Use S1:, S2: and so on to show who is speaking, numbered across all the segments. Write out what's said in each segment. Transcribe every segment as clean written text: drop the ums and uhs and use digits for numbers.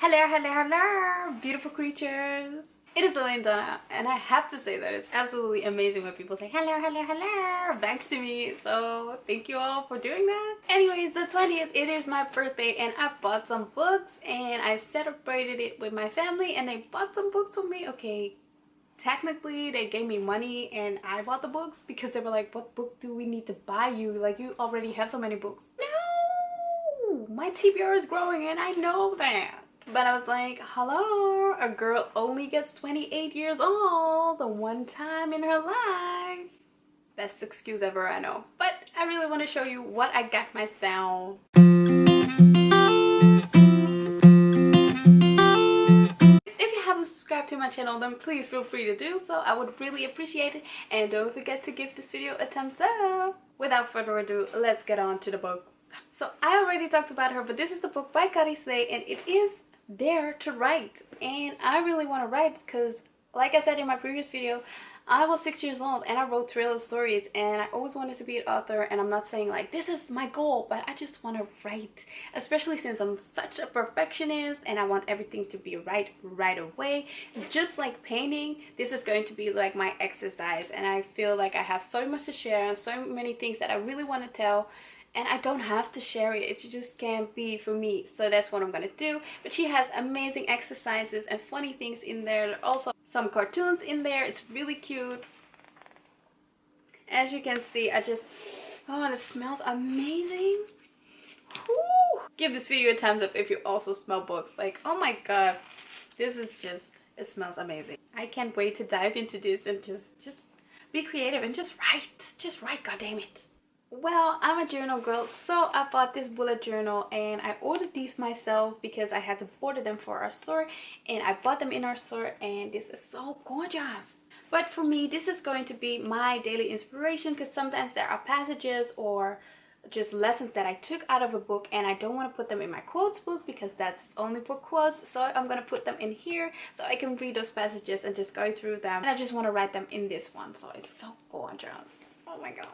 S1: Hello, hello, hello, beautiful creatures. It is Lalaine, and I have to say that it's absolutely amazing when people say hello, hello, hello back to me. So thank you all for doing that. Anyways, the 20th, it is my birthday, and I bought some books, and I celebrated it with my family, and they bought some books for me. Okay, technically they gave me money and I bought the books because they were like, what book do we need to buy you? Like, you already have so many books. No, my TBR is growing and I know that. But I was like, hello, a girl only gets 28 years old the one time in her life. Best excuse ever, I know. But I really want to show you what I got myself. If you haven't subscribed to my channel, then please feel free to do so. I would really appreciate it. And don't forget to give this video a thumbs up. Without further ado, let's get on to the book. So I already talked about her, but this is the book by Bday, and it is Dare to Write. And I really want to write because, like I said in my previous video, I was 6 years old and I wrote thriller stories, and I always wanted to be an author. And I'm not saying like this is my goal, but I just want to write, especially since I'm such a perfectionist and I want everything to be right away. Just like painting, this is going to be like my exercise, and I feel like I have so much to share and so many things that I really want to tell. And I don't have to share it, it just can't be for me. So that's what I'm gonna do. But she has amazing exercises and funny things in there. There are also some cartoons in there. It's really cute. As you can see, oh, it smells amazing. Woo! Give this video a thumbs up if you also smell books. Like, oh my god, this is just, it smells amazing. I can't wait to dive into this and just be creative and just write, god damn it. Well, I'm a journal girl, so I bought this bullet journal and I ordered these myself because I had to order them for our store, and I bought them in our store, and this is so gorgeous. But for me, this is going to be my daily inspiration because sometimes there are passages or just lessons that I took out of a book and I don't want to put them in my quotes book because that's only for quotes. So I'm going to put them in here so I can read those passages and just go through them. And I just want to write them in this one, so it's so gorgeous. Oh my god.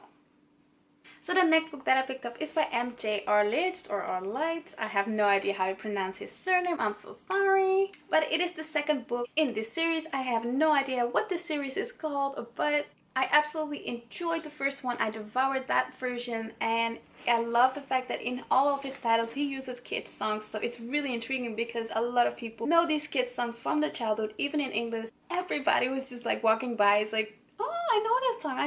S1: So the next book that I picked up is by Bday or Lights. I have no idea how to pronounce his surname, I'm so sorry. But it is the second book in this series. I have no idea what this series is called, but I absolutely enjoyed the first one. I devoured that version, and I love the fact that in all of his titles he uses kids songs. So it's really intriguing because a lot of people know these kids songs from their childhood, even in English. Everybody was just like walking by, it's like, oh, I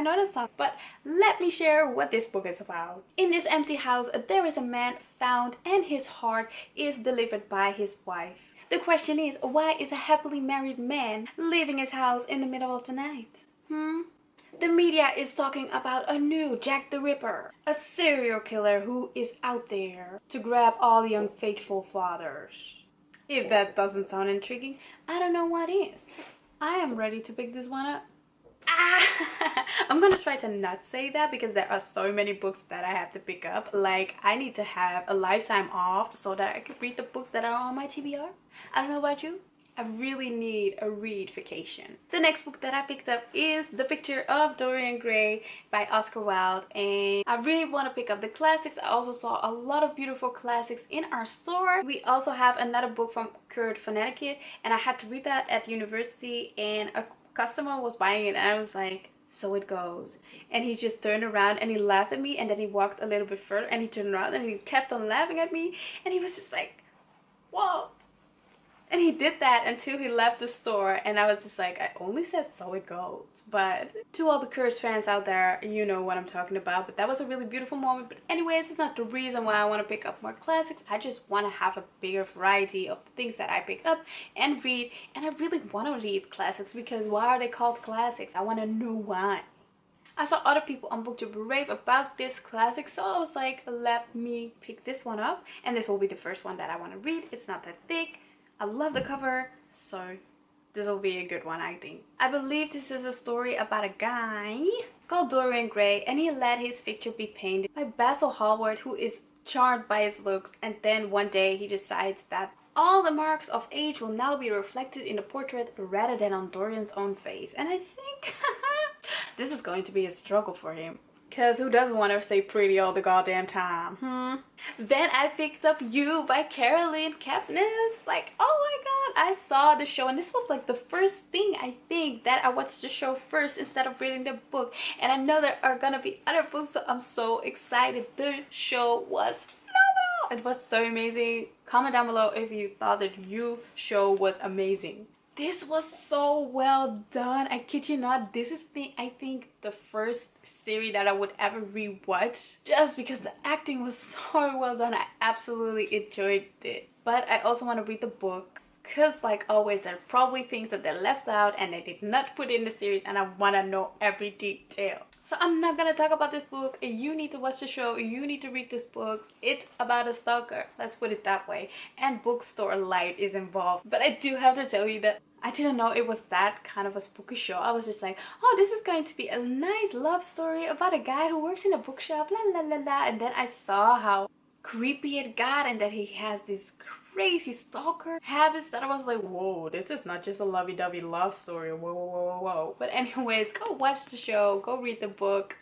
S1: know that song. But let me share what this book is about. In this empty house, there is a man found, and his heart is delivered by his wife. The question is, why is a happily married man leaving his house in the middle of the night? The media is talking about a new Jack the Ripper, a serial killer who is out there to grab all young faithful fathers. If that doesn't sound intriguing, I don't know what is. I am ready to pick this one up. I'm gonna try to not say that because there are so many books that I have to pick up. Like, I need to have a lifetime off so that I can read the books that are on my TBR. I don't know about you, I really need a read vacation. The next book that I picked up is The Picture of Dorian Gray by Oscar Wilde, and I really want to pick up the classics. I also saw a lot of beautiful classics in our store. We also have another book from Kurt Vonnegut, and I had to read that at university, and a customer was buying it and I was like, so it goes. And he just turned around and he laughed at me, and then he walked a little bit further and he turned around and he kept on laughing at me, and he was just like, whoa. And he did that until he left the store, and I was just like, I only said so it goes. But to all the Kurtz fans out there, you know what I'm talking about. But that was a really beautiful moment. But anyways, it's not the reason why I want to pick up more classics. I just want to have a bigger variety of things that I pick up and read. And I really want to read classics because why are they called classics? I want to know why. I saw other people on BookTube rave about this classic, so I was like, let me pick this one up. And this will be the first one that I want to read. It's not that thick. I love the cover, so this will be a good one, I think. I believe this is a story about a guy called Dorian Gray, and he let his picture be painted by Basil Hallward, who is charmed by his looks. And then one day he decides that all the marks of age will now be reflected in the portrait rather than on Dorian's own face. And I think this is going to be a struggle for him. Because who doesn't want to stay pretty all the goddamn time? Then I picked up You by Caroline Kepnes. Like, oh I saw the show, and this was like the first thing I think that I watched the show first instead of reading the book. And I know there are gonna be other books, so I'm so excited. The show was phenomenal. It was so amazing. Comment down below if you thought that your show was amazing. This was so well done. I kid you not. This is I think the first series that I would ever rewatch, just because the acting was so well done. I absolutely enjoyed it. But I also want to read the book, because like always there are probably things that they left out and they did not put in the series, and I want to know every detail. So I'm not gonna talk about this book. You need to watch the show. You need to read this book. It's about a stalker, let's put it that way, and bookstore life is involved. But I do have to tell you that I didn't know it was that kind of a spooky show. I was just like, oh, this is going to be a nice love story about a guy who works in a bookshop, la la la la. And then I saw how creepy it got, and that he has this crazy stalker habits, that I was like, whoa, this is not just a lovey-dovey love story. Whoa, whoa, whoa, whoa. But anyways, go watch the show, go read the book.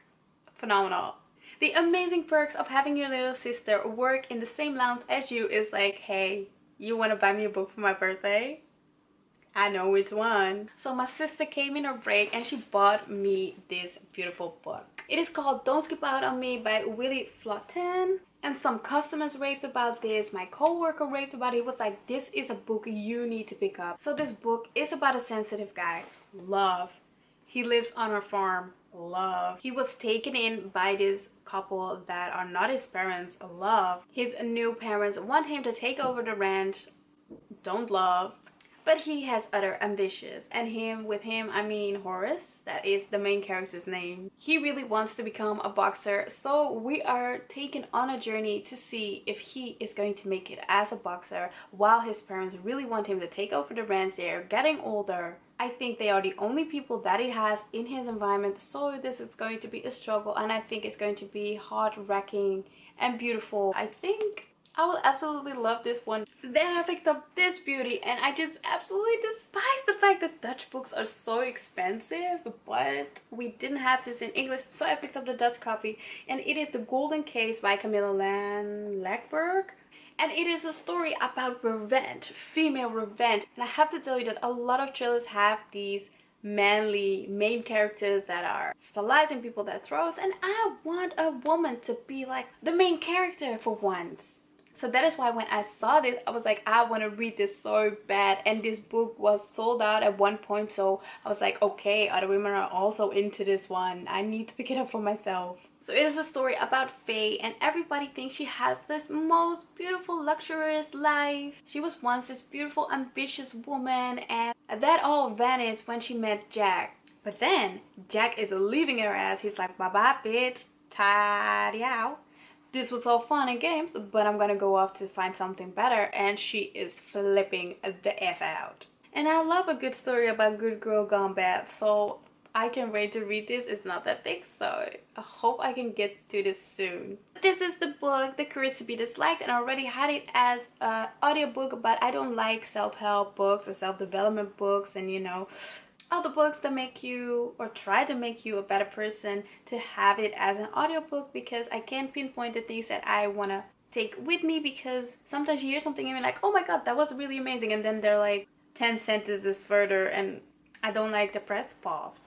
S1: Phenomenal. The amazing perks of having your little sister work in the same lounge as you is like, hey, you want to buy me a book for my birthday? I know which one. So my sister came in her break and she bought me this beautiful book. It is called Don't Skip Out on Me by Willie Flotten. And some customers raved about this. My co-worker raved about it. He was like, this is a book you need to pick up. So this book is about a sensitive guy. Love. He lives on a farm. Love. He was taken in by this couple that are not his parents. Love. His new parents want him to take over the ranch. Don't love. But he has other ambitions, and with him I mean Horace, that is the main character's name. He really wants to become a boxer, so we are taken on a journey to see if he is going to make it as a boxer, while his parents really want him to take over the ranch. They're getting older. I think they are the only people that he has in his environment, so this is going to be a struggle, and I think it's going to be heart-wrecking and beautiful. I think I will absolutely love this one. Then I picked up this beauty, and I just absolutely despise the fact that Dutch books are so expensive, but we didn't have this in English, so I picked up the Dutch copy, and it is The Golden Case by Camilla Lackberg. And it is a story about revenge, female revenge. And I have to tell you that a lot of thrillers have these manly main characters that are slicing people their throats, and I want a woman to be like the main character for once. So that is why when I saw this, I was like, I want to read this so bad. And this book was sold out at one point, so I was like, okay, other women are also into this one. I need to pick it up for myself. So it is a story about Faye, and everybody thinks she has this most beautiful, luxurious life. She was once this beautiful, ambitious woman, and that all vanished when she met Jack. But then Jack is leaving her ass. He's like, bye-bye, bitch. Tidy out. This was all fun and games, but I'm gonna go off to find something better, and she is flipping the F out. And I love a good story about good girl gone bad, so I can't wait to read this. It's not that big, so I hope I can get to this soon. This is the book, The Courage to Be Disliked, and I already had it as an audiobook, but I don't like self-help books or self-development books, and you know, all the books that make you or try to make you a better person, to have it as an audiobook, because I can't pinpoint the things that I want to take with me, because sometimes you hear something and you're like, oh my god, that was really amazing, and then they're like 10 sentences further, and I don't like the press pause.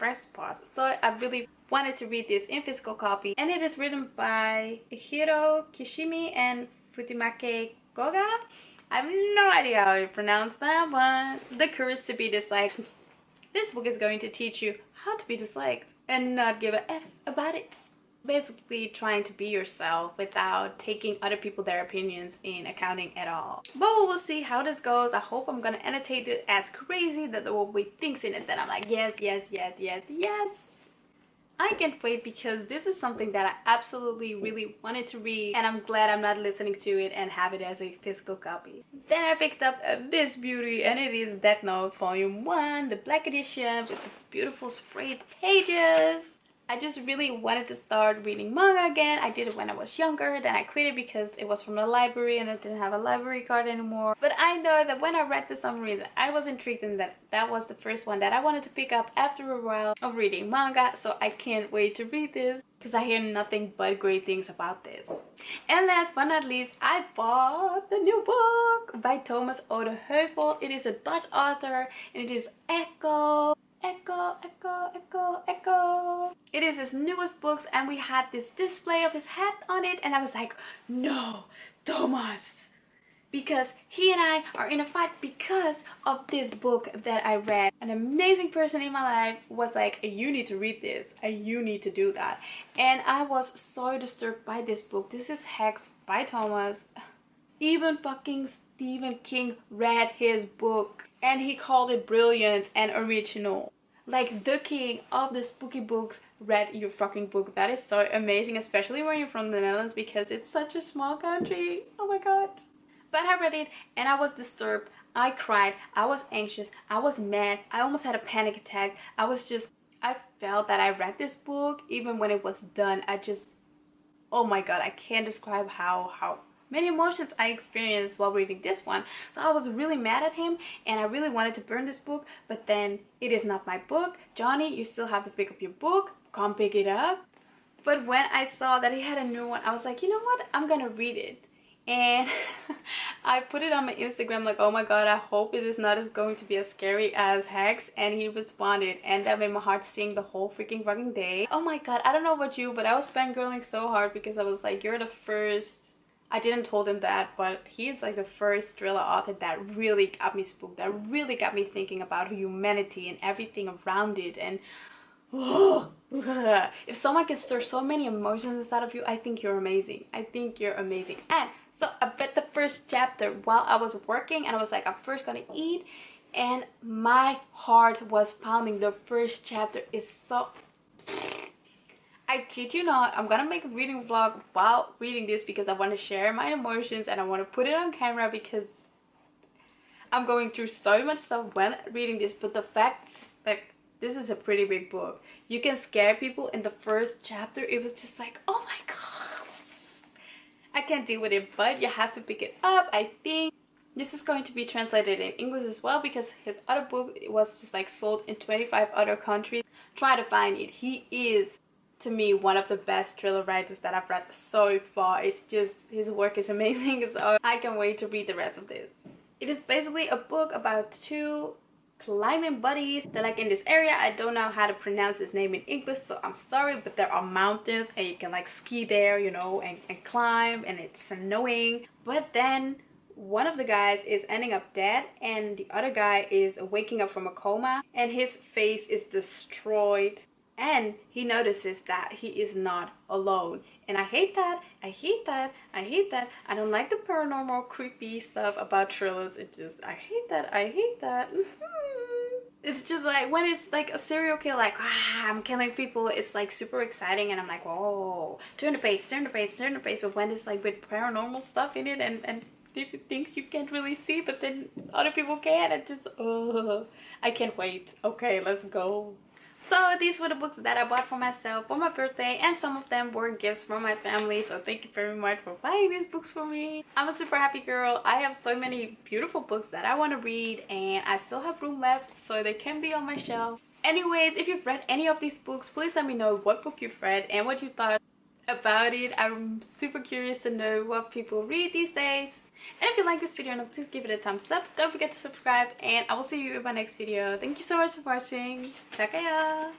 S1: So I really wanted to read this in physical copy, and it is written by Hiro Kishimi and Futimake Goga. I have no idea how you pronounce that, but The Courage to Be Disliked. This book is going to teach you how to be disliked and not give a F about it. Basically trying to be yourself without taking other people, their opinions in accounting at all. But we will see how this goes. I hope I'm gonna annotate it as crazy that there will be things in it that I'm like, yes, yes, yes, yes, yes. I can't wait, because this is something that I absolutely really wanted to read, and I'm glad I'm not listening to it and have it as a physical copy. Then I picked up this beauty, and it is Death Note Volume 1, the black edition with the beautiful sprayed pages. I just really wanted to start reading manga again. I did it when I was younger, then I quit it because it was from the library and I didn't have a library card anymore. But I know that when I read the summary that I was intrigued and that was the first one that I wanted to pick up after a while of reading manga. So I can't wait to read this because I hear nothing but great things about this. And last but not least, I bought the new book by Thomas Ode Heuvel. It is a Dutch author and it is Echo. Echo, Echo, Echo, Echo. It is his newest books and we had this display of his hat on it and I was like, no, Thomas. Because he and I are in a fight because of this book that I read. An amazing person in my life was like, you need to read this and you need to do that. And I was so disturbed by this book. This is Hex by Thomas. Even fucking Stephen King read his book and he called it brilliant and original. Like the king of the spooky books read your fucking book. That is so amazing, especially when you're from the Netherlands because it's such a small country. Oh my god. But I read it and I was disturbed. I cried. I was anxious. I was mad. I almost had a panic attack. I felt that I read this book even when it was done. Oh my god, I can't describe how many emotions I experienced while reading this one. So I was really mad at him and I really wanted to burn this book, but then it is not my book. Johnny, you still have to pick up your book. Come pick it up. But when I saw that he had a new one, I was like, you know what? I'm gonna read it. And I put it on my Instagram like, oh my god, I hope it is not as going to be as scary as Hex. And he responded and that made my heart sing the whole freaking fucking day. Oh my god, I don't know about you, but I was fangirling so hard because I was like, you're the first. I didn't told him that, but he's like the first thriller author that really got me spooked, that really got me thinking about humanity and everything around it. And if someone can stir so many emotions inside of you, I think you're amazing. I think you're amazing. And so I read the first chapter while I was working and I was like, I'm first gonna eat, and my heart was pounding. The first chapter is so... I kid you not, I'm gonna make a reading vlog while reading this because I want to share my emotions and I want to put it on camera because I'm going through so much stuff when reading this. But the fact that this is a pretty big book, you can scare people in the first chapter. It was just like, oh my god, I can't deal with it, but you have to pick it up. I think this is going to be translated in English as well because his other book was just like sold in 25 other countries. Try to find it. He is, to me, one of the best thriller writers that I've read so far. It's just, his work is amazing, so I can't wait to read the rest of this. It is basically a book about two climbing buddies. They're like in this area. I don't know how to pronounce his name in English, so I'm sorry, but there are mountains and you can like ski there, you know, and climb, and it's annoying. But then one of the guys is ending up dead and the other guy is waking up from a coma and his face is destroyed. And he notices that he is not alone. And I hate that. I hate that. I hate that. I don't like the paranormal creepy stuff about thrillers. It just, I hate that. I hate that. It's just like when it's like a serial kill, like, I'm killing people, it's like super exciting and I'm like, whoa, turn the pace, turn the pace, turn the pace. But when it's like with paranormal stuff in it and different things you can't really see, but then other people can, it just, I can't wait. Okay, let's go. So these were the books that I bought for myself for my birthday, and some of them were gifts from my family, so thank you very much for buying these books for me. I'm a super happy girl. I have so many beautiful books that I want to read and I still have room left, so they can be on my shelf. Anyways, if you've read any of these books, please let me know what book you've read and what you thought about it. I'm super curious to know what people read these days. And if you like this video, please give it a thumbs up. Don't forget to subscribe, and I will see you in my next video. Thank you so much for watching. Ciao.